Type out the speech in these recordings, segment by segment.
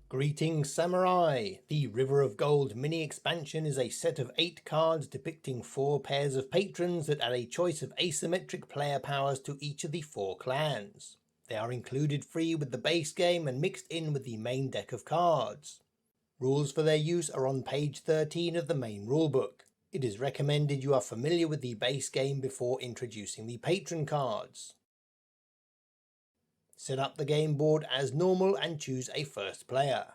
Greetings Samurai! The River of Gold mini expansion is a set of 8 cards depicting 4 pairs of patrons that add a choice of asymmetric player powers to each of the 4 clans. They are included free with the base game and mixed in with the main deck of cards. Rules for their use are on page 13 of the main rulebook. It is recommended you are familiar with the base game before introducing the patron cards. Set up the game board as normal and choose a first player.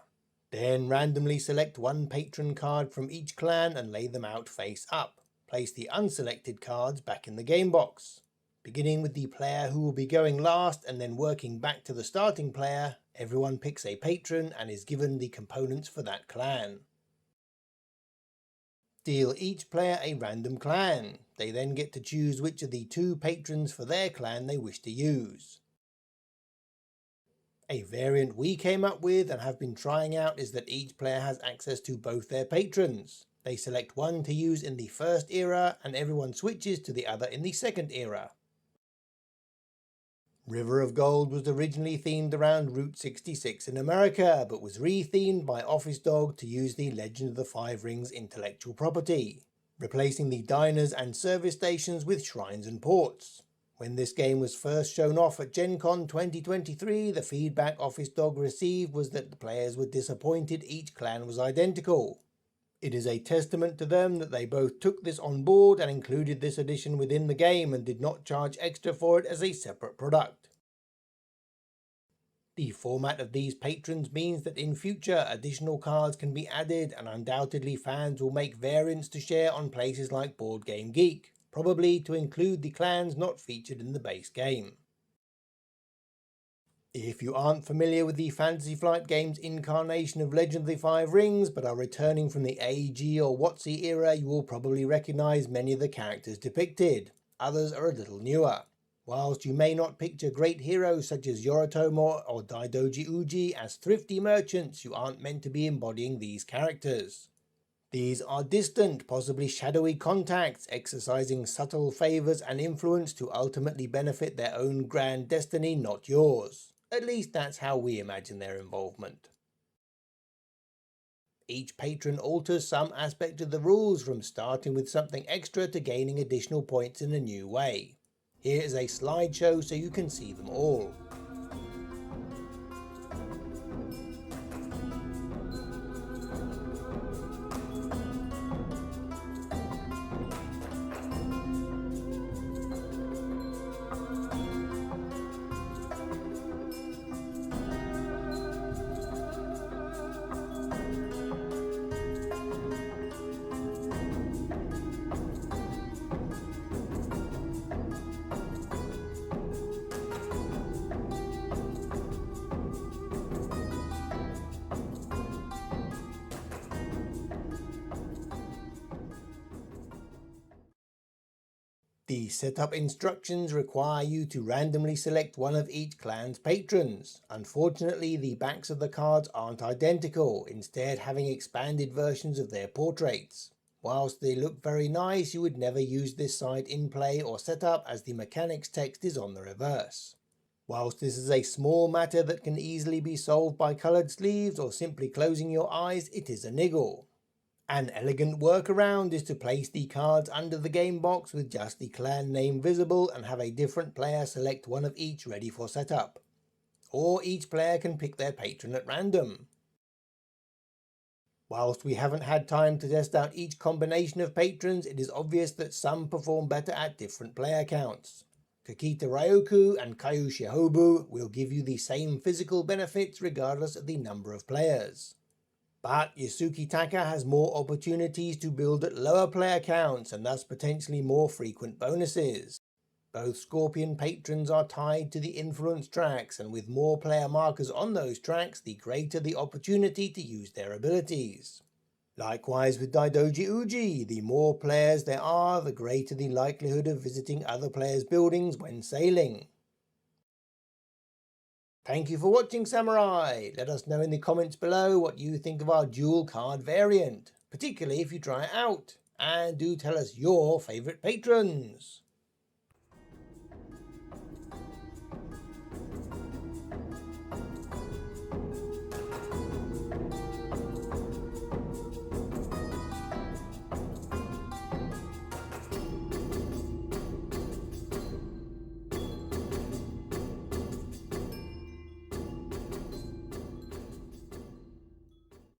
Then randomly select one patron card from each clan and lay them out face up. Place the unselected cards back in the game box. Beginning with the player who will be going last and then working back to the starting player, everyone picks a patron and is given the components for that clan. Deal each player a random clan. They then get to choose which of the 2 patrons for their clan they wish to use. A variant we came up with and have been trying out is that each player has access to both their patrons. They select one to use in the first era and everyone switches to the other in the second era. River of Gold was originally themed around Route 66 in America, but was re-themed by Office Dog to use the Legend of the Five Rings intellectual property, replacing the diners and service stations with shrines and ports. When this game was first shown off at Gen Con 2023, the feedback Office Dog received was that the players were disappointed each clan was identical. It is a testament to them that they both took this on board and included this addition within the game and did not charge extra for it as a separate product. The format of these patrons means that in future additional cards can be added, and undoubtedly fans will make variants to share on places like Boardgame Geek, probably to include the clans not featured in the base game. If you aren't familiar with the Fantasy Flight Games incarnation of Legend of the Five Rings but are returning from the AEG or WotC era, you will probably recognise many of the characters depicted. Others are a little newer. Whilst you may not picture great heroes such as Yoritomo or Daidoji Uji as thrifty merchants, you aren't meant to be embodying these characters. These are distant, possibly shadowy contacts, exercising subtle favours and influence to ultimately benefit their own grand destiny, not yours. At least that's how we imagine their involvement. Each patron alters some aspect of the rules, from starting with something extra to gaining additional points in a new way. Here is a slideshow so you can see them all. The setup instructions require you to randomly select one of each clan's patrons. Unfortunately, the backs of the cards aren't identical, instead having expanded versions of their portraits. Whilst they look very nice, you would never use this side in play or setup as the mechanics text is on the reverse. Whilst this is a small matter that can easily be solved by coloured sleeves or simply closing your eyes, it is a niggle. An elegant workaround is to place the cards under the game box with just the clan name visible and have a different player select one of each ready for setup. Or each player can pick their patron at random. Whilst we haven't had time to test out each combination of patrons, it is obvious that some perform better at different player counts. Kakita Ryoku and Kayu Shihobu will give you the same physical benefits regardless of the number of players. But Yasuki Taka has more opportunities to build at lower player counts and thus potentially more frequent bonuses. Both Scorpion patrons are tied to the influence tracks, and with more player markers on those tracks, the greater the opportunity to use their abilities. Likewise with Daidoji Uji, the more players there are, the greater the likelihood of visiting other players' buildings when sailing. Thank you for watching, Samurai! Let us know in the comments below what you think of our dual card variant, particularly if you try it out. And do tell us your favourite patrons!